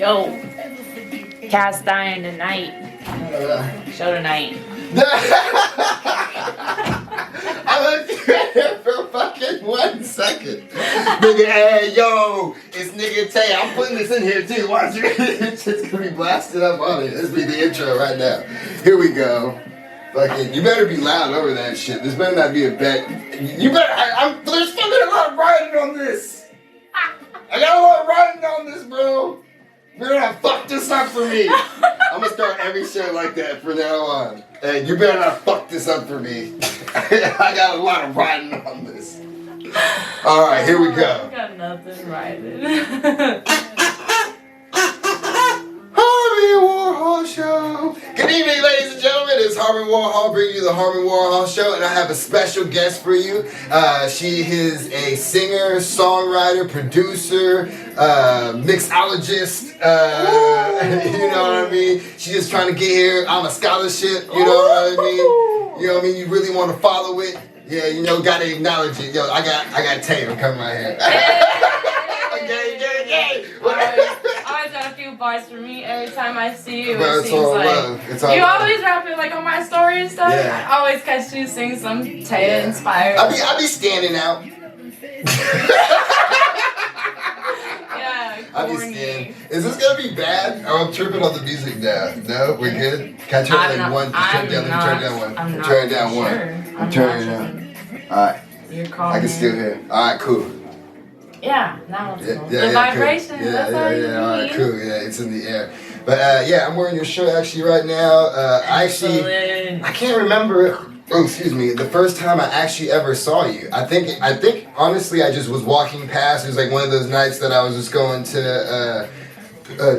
Yo, cast iron tonight. Show tonight. I looked at him for fucking 1 second. Nigga, hey, yo, it's nigga Tay. I'm putting this in here too. Watch it. It's just gonna be blasted up on it. This be the intro right now. Here we go. Fucking, you better be loud over that shit. This better not be a bet. You better. There's still a lot of writing on this. I got a lot of writing on this, bro. You better not fuck this up for me. I'm gonna start every show like that from now on. And you better not fuck this up for me. I got a lot of writing on this. Alright, here we go. I got nothing writing. Harmon Warhol Show. Good evening, ladies and gentlemen. It's Harmon Warhol bringing you the Harmon Warhol Show, and I have a special guest for you. She is a singer, songwriter, producer, mixologist. You know what I mean? She's just trying to get here. I'm a scholarship. You know what I mean? You know what I mean? You really want to follow it. Yeah, you know, gotta acknowledge it. Yo, I got Taylor coming right here. Yay. Always got a few bars for me every time I see you. Bro, It it's seems all like love. It's all you love. always rap it like on my story and stuff. Yeah. I always catch you sing some Taya inspired. I be standing out. Yeah, I be corny. standing. Is this gonna be bad? Oh, I'm tripping on the music now. No, we're good. Can I turn it like one? Turn down. Let me turn down one. I'm not Turn down one. sure. I'm turning it down. All right. You're calling. I can still hear. All right, cool. Yeah, now it's Yeah, cool. yeah, The yeah, vibration. cool. Yeah, That's all you All right, need. cool. Yeah, it's in the air. But yeah, I'm wearing your shirt actually right now. I can't remember. Oh, excuse me. The first time I actually ever saw you, I think honestly, I just was walking past. It was like one of those nights that I was just going to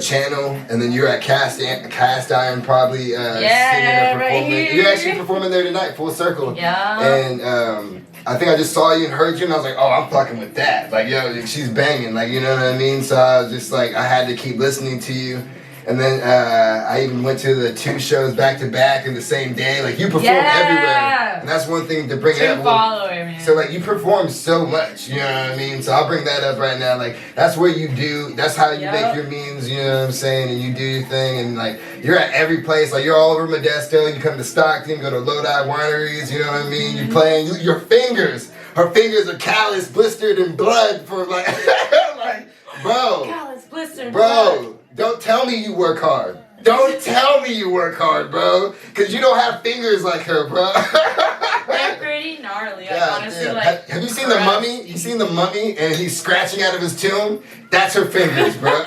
channel, and then you're at Cast Iron probably singing and right performing. here. You're actually performing there tonight, full circle. Yeah. And I think I just saw you and heard you, and I was like, oh, I'm fucking with that. Like, yo, she's banging. Like, you know what I mean? So I was just like, I had to keep listening to you. And then I even went to the 2 shows back to back in the same day. Like, you perform everywhere. And that's one thing to bring True up. follower, man. So, like, you perform so much, you know what I mean? So I'll bring that up right now. Like, that's where you do, that's how you make your means, you know what I'm saying? And you do your thing, and, like, you're at every place. Like, you're all over Modesto. You come to Stockton, go to Lodi Wineries, you know what I mean? You're playing, your fingers, her fingers are calloused, blistered, and blood for, like, like, bro. Callous, blistered, Bro. Don't tell me you work hard. Don't tell me you work hard, bro. Because you don't have fingers like her, bro. They're pretty gnarly. God, Honestly, damn. like. Have you seen the mummy? You seen the mummy and he's scratching out of his tomb? That's her fingers, bro.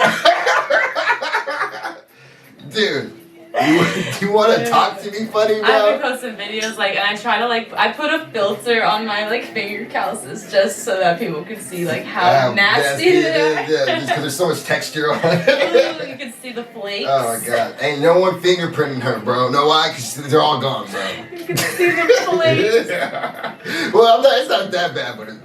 Dude. Do you want to talk to me funny, bro? I've been posting videos and I try to I put a filter on my finger calluses just so that people can see how nasty they are. Yeah, just because there's so much texture on it. Ooh, you can see the flakes. Oh my god. Ain't no one fingerprinting her, bro. Know why? Because they're all gone, bro. You can see the flakes. Yeah. Well, it's not that bad, but it's...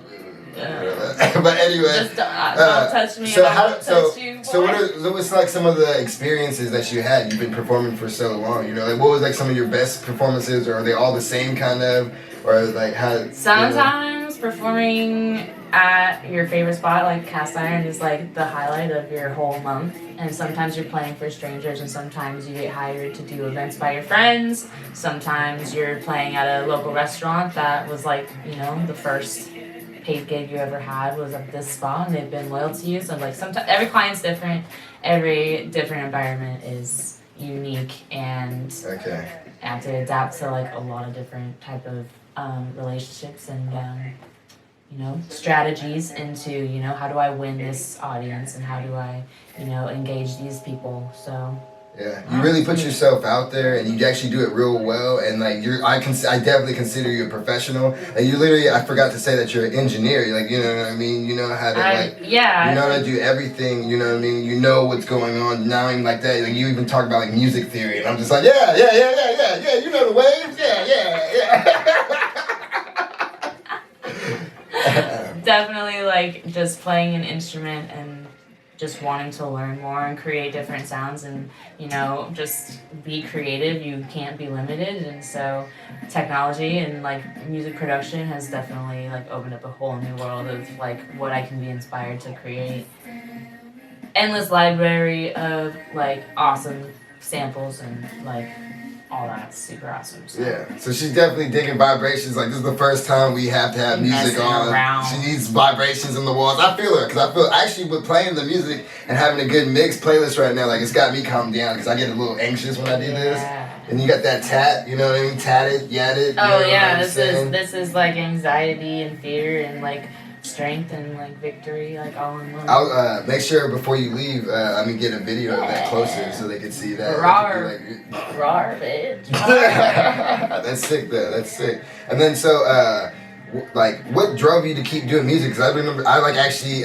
But anyway, just don't touch me. So touch you, so what was like some of the experiences that you had? You've been performing for so long, you know. Like, what was like some of your best performances, or are they all the same kind of, or like how? Sometimes performing at your favorite spot, like Cast Iron, is like the highlight of your whole month. And sometimes you're playing for strangers, and sometimes you get hired to do events by your friends. Sometimes you're playing at a local restaurant that was the first paid gig you ever had was at this spot, and they've been loyal to you. So sometimes every client's different, every different environment is unique, and Okay. I have to adapt to a lot of different type of relationships and strategies into how do I win this audience and how do I engage these people. So Yeah, you really put yourself out there, and you actually do it real well. And I definitely consider you a professional. Like, you literally, I forgot to say that you're an engineer. You know what I mean? You know how to you know how to do everything. You know what I mean? You know what's going on. Now I'm like that. Like, you even talk about music theory, and I'm just like, yeah. You know the waves, yeah. Definitely just playing an instrument and just wanting to learn more and create different sounds and just be creative. You can't be limited, and so technology and music production has definitely opened up a whole new world of what I can be inspired to create. endless library of like awesome samples and like all that's super awesome. So. Yeah, so she's definitely digging vibrations. Like, this is the first time we have to have music on. Around. She needs vibrations in the walls. I feel her, because I feel actually with playing the music and having a good mix playlist right now, like, it's got me calmed down because I get a little anxious when I do this. And you got that tat, you know what I mean? Tatted, yatted. Oh yeah, this is like anxiety and fear and like strength and like victory, like all in one. I'll make sure before you leave, let me get a video of that closer so they can see that. Rawr, rawr, bitch. That's sick though. That's sick. And then so, like, what drove you to keep doing music? Because I remember, I like actually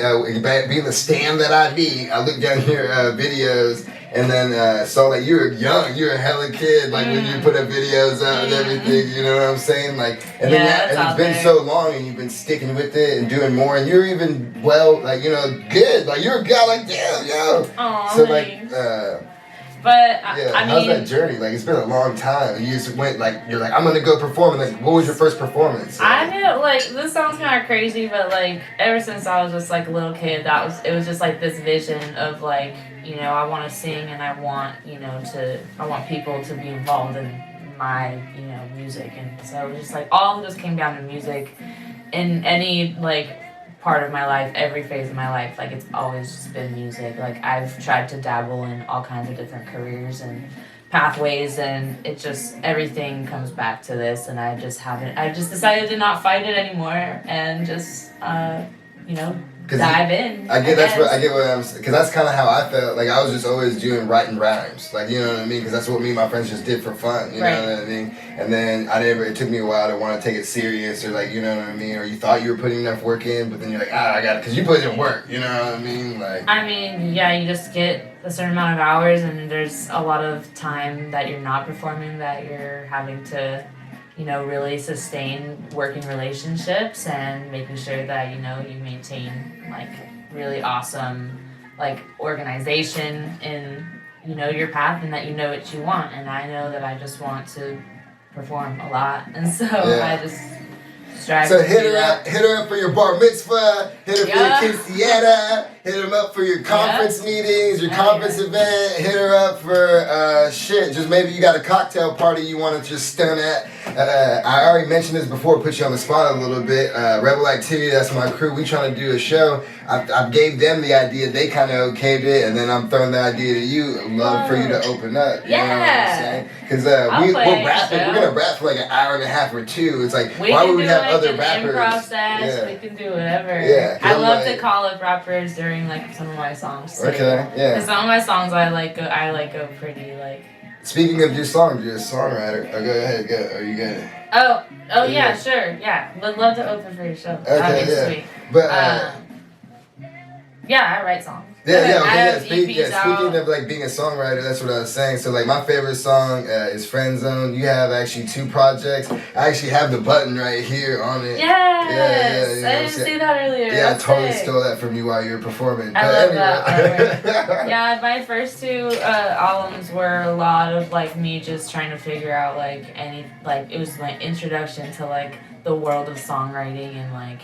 being the stan that I be. I looked down your videos. And then saw like you were young, you were a hella kid, like when you put up videos out and everything, you know what I'm saying? Like, and then and it's been so long, and you've been sticking with it and doing more, and you're even like good, like you're a guy, like damn, yo. Aww, so like, I how's mean, that journey? Like, it's been a long time, and you just went like, you're like, I'm gonna go perform. And like, what was your first performance? I knew, like, this sounds kind of crazy, but like ever since I was just like a little kid, it was just like this vision of like. You know, I want to sing and I want, I want people to be involved in my, music. And so it just like, all just came down to music in any, like, part of my life, every phase of my life. Like, it's always just been music. Like, I've tried to dabble in all kinds of different careers and pathways, and it just, everything comes back to this. And I just decided to not fight it anymore and just, dive in. I get what I'm saying, because that's kind of how I felt. Like, I was just always writing rhymes, like, you know what I mean? Because that's what me and my friends just did for fun, you know what I mean? And then it took me a while to want to take it serious, or like, you know what I mean? Or you thought you were putting enough work in, but then you're like, I got it, because you put in work, you know what I mean? Like, I mean, yeah, you just get a certain amount of hours, and there's a lot of time that you're not performing that you're having to really sustain working relationships and making sure that, you maintain, like, really awesome, like, organization in, your path, and that you know what you want. And I know that I just want to perform a lot. And so I just strive to hit her up for your bar mitzvah, hit her for your quinceañera, hit her up for your conference meetings, your conference event, hit her up for just maybe you got a cocktail party you want to just stun at. I already mentioned this before, put you on the spot a little bit. Rebel Activity, that's my crew. We trying to do a show. I gave them the idea, they kind of okayed it, and then I'm throwing the idea to you. I'd love for you to open up. You know what I'm saying? Because we're rapping. We're gonna rap for like an hour and a half or two. It's like, why would we have other rappers? We can do whatever. Yeah, I love to call up rappers during like some of my songs. Too. Okay, yeah. Because some of my songs I go pretty like. Speaking of your songs, you're a songwriter. Oh, go ahead, go. Are you good? Oh yeah, sure, yeah. Would love to open for your show. Okay, That'd be sweet. But yeah, I write songs. Speaking of like being a songwriter, that's what I was saying. So like my favorite song is Friend Zone. You have actually 2 projects. I actually have the button right here on it. Yes, I didn't see that earlier. Yeah, I totally stole that from you while you were performing. I love that. Yeah, my first 2 albums were a lot of like me just trying to figure out it was my introduction to like the world of songwriting and like.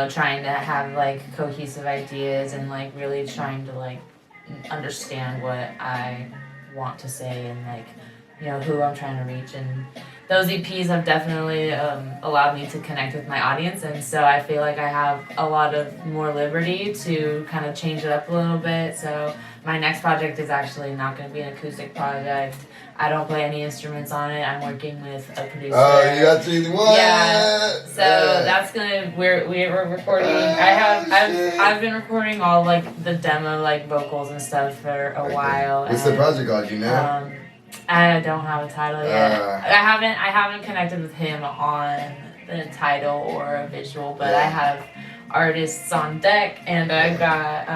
Trying to have, like, cohesive ideas and, like, really trying to, like, understand what I want to say and, like, who I'm trying to reach. And those EPs have definitely allowed me to connect with my audience. And so I feel like I have a lot of more liberty to kind of change it up a little bit. So my next project is actually not going to be an acoustic project. I don't play any instruments on it. I'm working with a producer. Oh, you got to what? Yeah. So that's gonna we're recording. I've been recording all like the demo like vocals and stuff for a while. What's the project called? You know? I don't have a title yet. I haven't connected with him on the title or a visual, but I have artists on deck, and I've got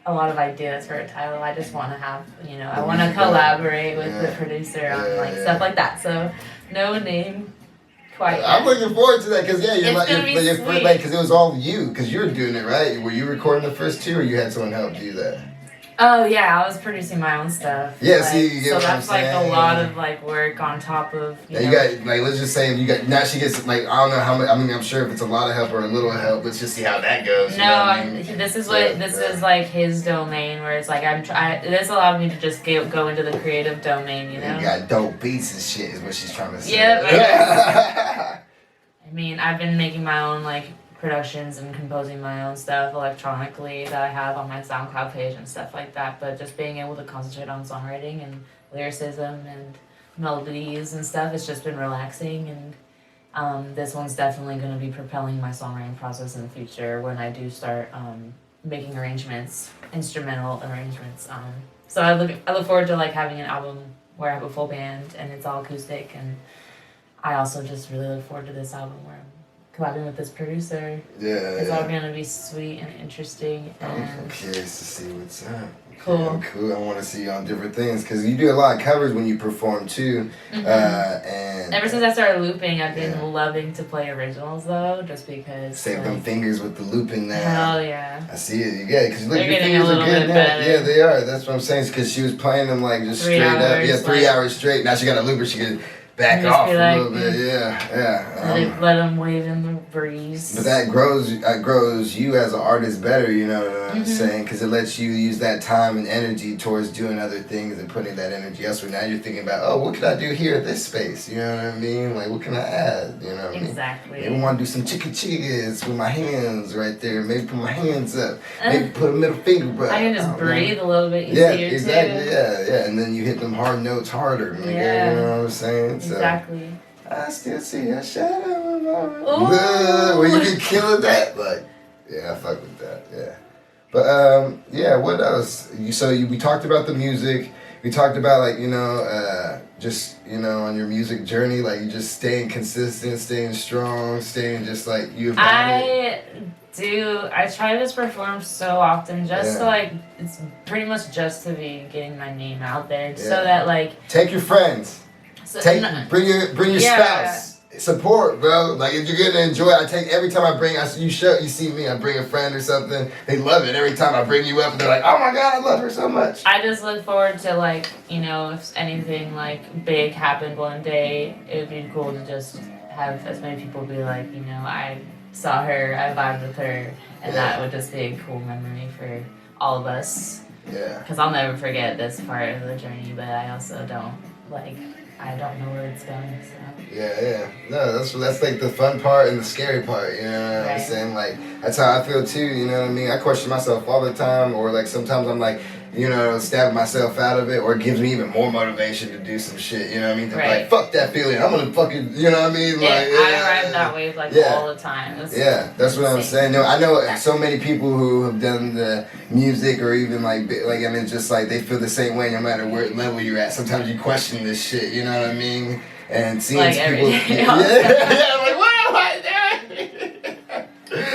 a lot of ideas for a title. I just want to have, I want to collaborate with the producer on like stuff like that. So no name quite yet. I'm looking forward to that because because it was all you, because you were doing it, right? Were you recording the first 2 or you had someone help do that? Oh yeah, I was producing my own stuff. Yeah, like, see, you get so what I'm that's like a saying? lot of like work on top of. Now you got like, let's just say you got now she gets like, I don't know how much. I mean, I'm sure if it's a lot of help or a little help. Let's just see how that goes. No, you know what I mean? this is what this is like his domain, where it's like this allowed me to just go into the creative domain, you know. You got dope beats and shit, is what she's trying to say. Yep. I mean, I've been making my own like productions and composing my own stuff electronically that I have on my SoundCloud page and stuff like that. But just being able to concentrate on songwriting and lyricism and melodies and stuff, it's just been relaxing. And this one's definitely going to be propelling my songwriting process in the future when I do start making arrangements, instrumental arrangements. So I look forward to like having an album where I have a full band and it's all acoustic. And I also just really look forward to this album where I'm collabing with this producer. Yeah. It's all gonna be sweet and interesting. And I'm curious to see what's up. Cool. Yeah, cool. I want to see you on different things because you do a lot of covers when you perform too. Mm-hmm. And ever since I started looping, I've been loving to play originals though, just because. Save them fingers with the looping now. Hell yeah. I see it. You get it because look, They're your getting fingers a little are good bit now. better. Yeah, they are. That's what I'm saying. Because she was playing them like just 3 straight up. hours, Yeah, 3 hours straight. Now she got a looper. She could back Just off be a like, little bit. Yeah. Let them wave in the breeze. But that grows you as an artist better, you know what I'm saying? Because it lets you use that time and energy towards doing other things and putting that energy elsewhere. Now you're thinking about, oh, what can I do here at this space? You know what I mean? Like, what can I add? You know what I mean? Exactly. Maybe I want to do some chickas with my hands right there. Maybe put my hands up. Maybe put a middle finger up. I can just breathe a little bit easier yeah, exactly. too. Yeah. And then you hit them hard notes harder. Nigga, Yeah. You know what I'm saying? Exactly. So, I still see a shadow. Ooh. Where you can kill that, like, yeah, I fuck with that, yeah. But yeah, what else? We talked about the music. We talked about like just on your music journey, like you just staying consistent, staying strong, staying just like you. I try to just perform so often, just to like it's pretty much just to be getting my name out there, so that like take your friends. Bring your spouse. Support, bro. Like if you're gonna enjoy it, every time I bring you see me, I bring a friend or something. They love it every time I bring you up. They're like, oh my god, I love her so much. I just look forward to like if anything like big happened one day, it would be cool to just have as many people be like, I saw her, I vibed with her, and that would just be a cool memory for all of us. Yeah. Because I'll never forget this part of the journey, but I also don't know where it's going, so. Yeah. No, that's like the fun part and the scary part, you know what I'm saying? Like, that's how I feel too, you know what I mean? I question myself all the time, or like sometimes I'm like, stabbing myself out of it, or it gives me even more motivation to do some shit, you know what I mean? To like, fuck that feeling, I'm gonna fucking, you know what I mean? Like, I ride that wave all the time. That's what I'm saying. No, I know so many people who have done the music or even just like they feel the same way no matter where level you're at. Sometimes you question this shit, you know what I mean? And seeing like people, I'm like what am I doing?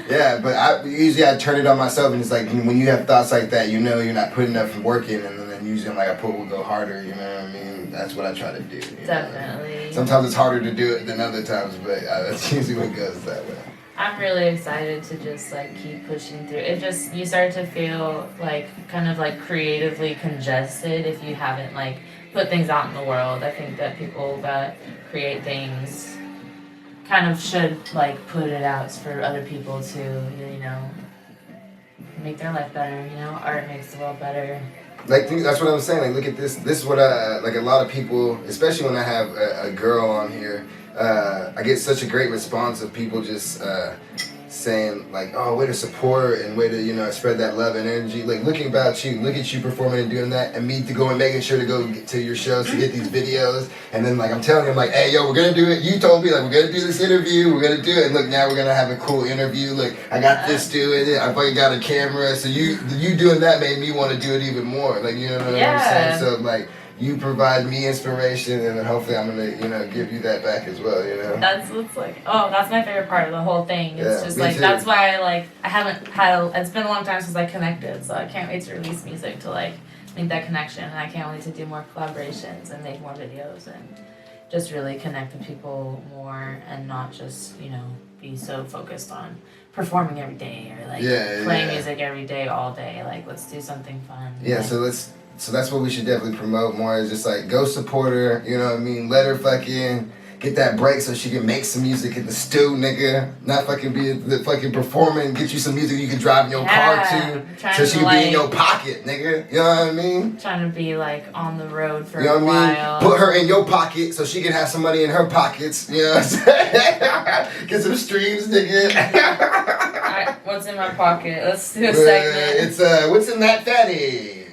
Yeah, but I turn it on myself, and it's like when you have thoughts like that, you're not putting enough work in, and then usually I'm like I will go harder. You know what I mean? That's what I try to do. Definitely. Sometimes it's harder to do it than other times, but that's usually what goes that way. I'm really excited to just keep pushing through. You start to feel kind of creatively congested if you haven't put things out in the world. I think that people that create things kind of should put it out for other people to make their life better. Art makes the world better. That's what I'm saying. Look at this. This is what a lot of people, especially when I have a girl on here, I get such a great response of people just saying oh, way to support and way to spread that love and energy. Looking about you, look at you performing and doing that, and me to go and making sure to go to your shows to get these videos, and then I'm telling him hey yo, we're gonna do it. You told me we're gonna do this interview, we're gonna do it, and look now we're gonna have a cool interview. Look, I got this doing it. I fucking got a camera, so you doing that made me want to do it even more. You know what I'm saying? So you provide me inspiration, and then hopefully I'm gonna give you that back as well. That's what's that's my favorite part of the whole thing. It's just me too. That's why I haven't had. It's been a long time since I connected, so I can't wait to release music to make that connection, and I can't wait to do more collaborations and make more videos and just really connect with people more and not just be so focused on performing every day or like playing music every day, all day. Like, let's do something fun. Yeah, like, so that's what we should definitely promote more, is just like go support her, you know what I mean? Let her fucking get that break so she can make some music in the stew, nigga. Not fucking be the fucking performing, get you some music you can drive in your car to. So she can be in your pocket, nigga. You know what I mean? Trying to be like on the road for you know a what while. I mean? Put her in your pocket so she can have some money in her pockets. You know what I'm saying? Get some streams, nigga. Alright, what's in my pocket? Let's do a segment. It's what's in that fatty?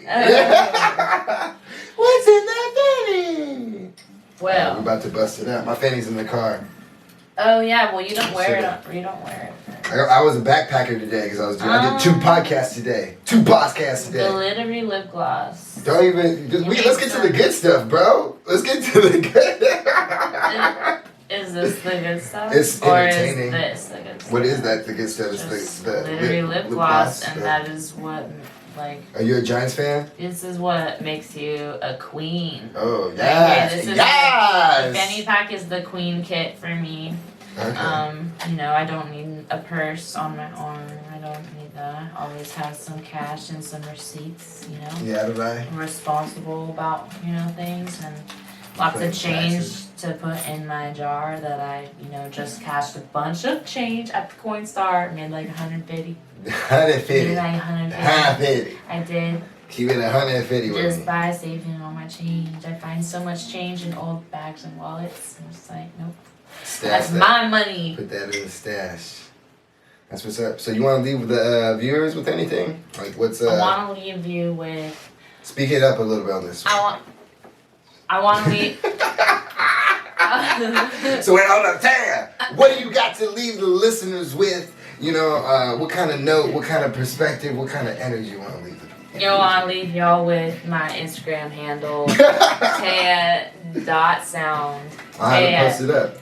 What's in that fanny? Well, we're about to bust it out. My fanny's in the car. Oh yeah, well you don't wear it. You don't wear it. I was a backpacker today because I did 2 podcasts today. 2 podcasts today. Glittery lip gloss. Don't even. Let's get to the good stuff, bro. Let's get to the good. Is this the good stuff? It's entertaining. Or is this the good stuff? What is that? The good stuff. It's the glittery lip gloss, and that is what. Like, are you a Giants fan? This is what makes you a queen. Oh, yes. This is yes. The fanny pack is the queen kit for me. Okay. You know, I don't need a purse on my arm. I don't need that. Always have some cash and some receipts, you know. Yeah, right. I'm responsible about, you know, things, and lots of change to put in my jar that I, you know, just cashed a bunch of change at the Coinstar. Made like 150. 150. Made like 150. I did. Keep it 150 with Just me. by saving all my change. I find so much change in old bags and wallets. I'm just like, nope. Stash That's my money. Put that in the stash. That's what's up. So you want to leave the viewers with anything? Like what's I want to leave you with. Speak it up a little bit on this one. I want to leave. So wait, hold up, Tara. What do you got to leave the listeners with? You know, what kind of note, what kind of perspective, what kind of energy you want to leave them? I want to leave y'all with my Instagram handle, THA.sound. I have to post it up.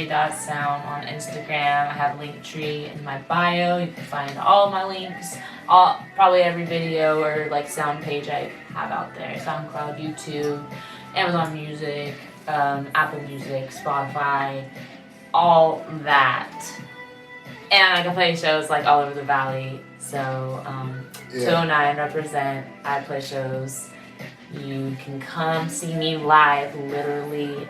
THA.sound on Instagram. I have a link tree in my bio. You can find all of my links, probably every video or like sound page I have out there. SoundCloud, YouTube, Amazon Music, Apple Music, Spotify, all that. And I can play shows like all over the valley. So 209 represent. I play shows. You can come see me live literally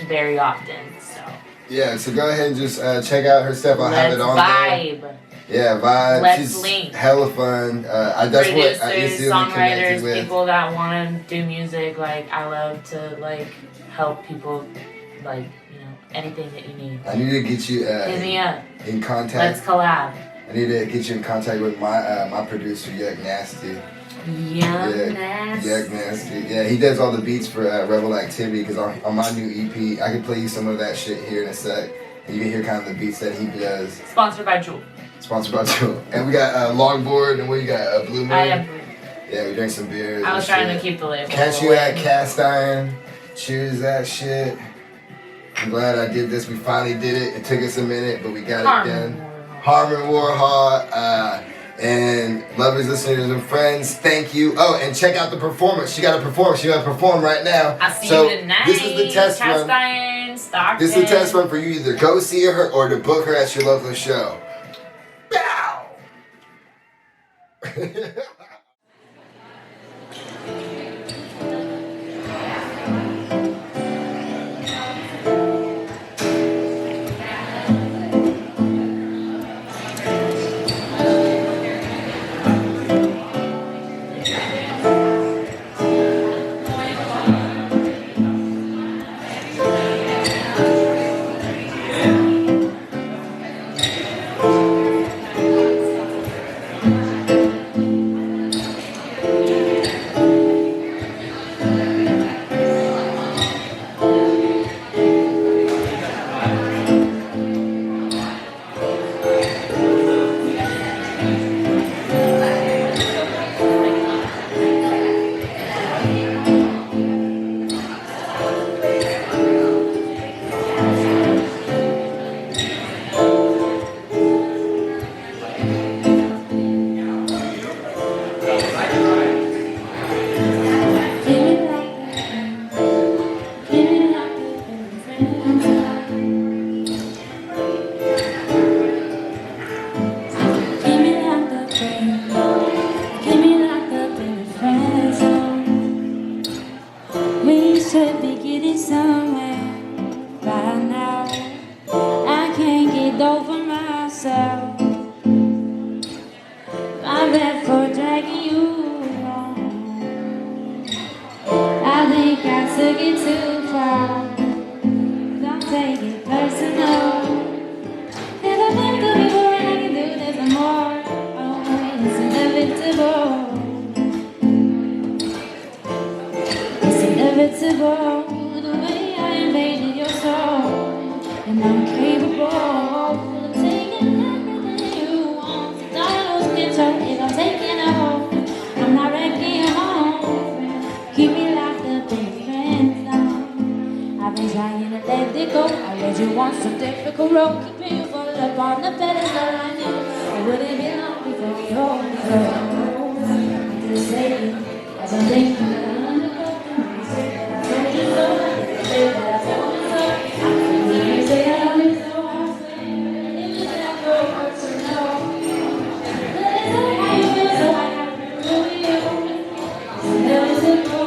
very often. So yeah, so go ahead and just check out her stuff. I'll have it on vibe. there. Yeah, vibe. Let's She's link. hella fun. That's Producers, what I instantly songwriters, connected with. people that want to do music. Like, I love to like help people. Like, you know, anything that you need. I need to get you hit me up. in contact. Let's collab. I need to get you in contact with my producer, Yuck Nasty. Nasty. Yuck Nasty. Yeah, he does all the beats for Rebel Activity, because on my new EP, I can play you some of that shit here in a sec. And you can hear kind of the beats that he does. Sponsored by Jewel. Sponsored by Jewel. And we got Longboard, and what you got? Blue Moon? I have Blue. Yeah, we drank some beers. I was trying to keep the label. Catch you at Cast Iron. Cheers that shit. I'm glad I did this. We finally did it. It took us a minute, but we got it done. Harmon Warhol, and lovers, listeners, and friends, thank you. Oh, and check out the performance. She got to perform. She got to perform right now. I see you tonight. This is the test Cast run. Iron, Stockton. This is the test run for you. Either go see her or to book her at your local show. Bow! took it too far. Don't take it personal. There's a thing to be more, and I can do this and more. Oh, it's inevitable. It's inevitable. The way I invaded your soul, and I'm capable of taking everything you want. So don't lose control if I'm taking a hold. I'm not wrecking your home. Keep me locked up in the friend zone. I've been trying to let it go. I read you want some difficult road. Keeping you full up on the pedestal I knew. It wouldn't be long before we hold it close. I'm just saying, as I'm thinking that I'm undercover. You say that I told you so. You say that I told you so. You say I love you so. I say, it was that girl personal. But it's not how you feel, so I gotta prove you. Never to go.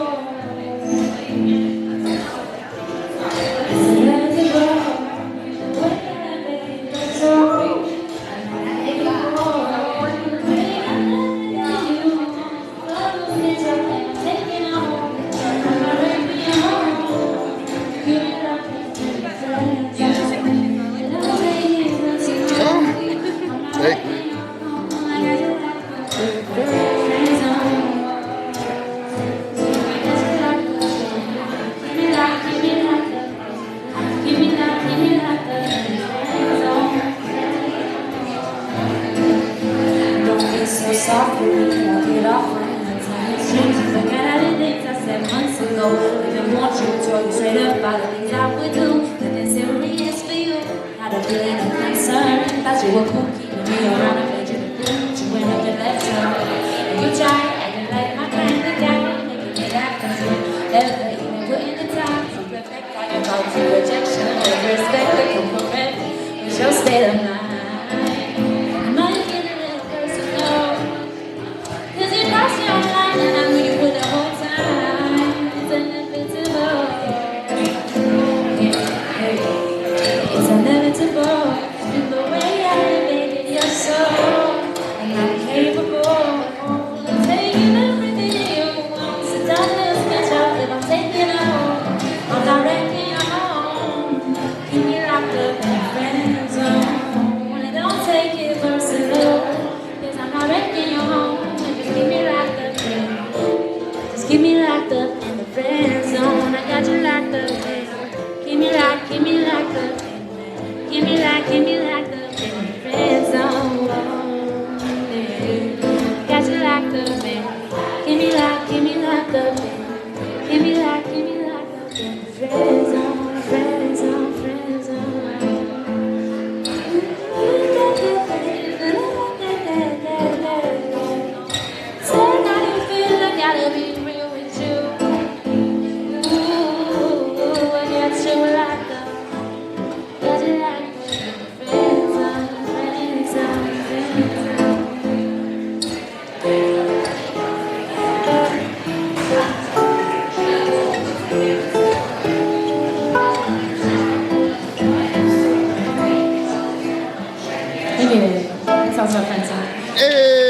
So soft for me, I'll get off my hands. I change and forget all the things I said months ago. Even want you to talk straight up about the things I would do. Nothing serious for you. Had a feeling of concern. Thought you were cool, keeping me around. I played you the fool, but you went up and left her. And you tried acting like my kind of guy, making me act as if never even put in the time to perfect. Talking about your rejection or respect that can correct with your state of mind. Keep me locked up in the friend zone. I got you locked up. Keep me locked up. Keep me locked up in the friend zone. Got you locked up. Keep me locked up. Keep me locked up in the friend zone. Friend zone. Friend zone. Tell how you feel. I gotta be. That sounds so fancy. Hey!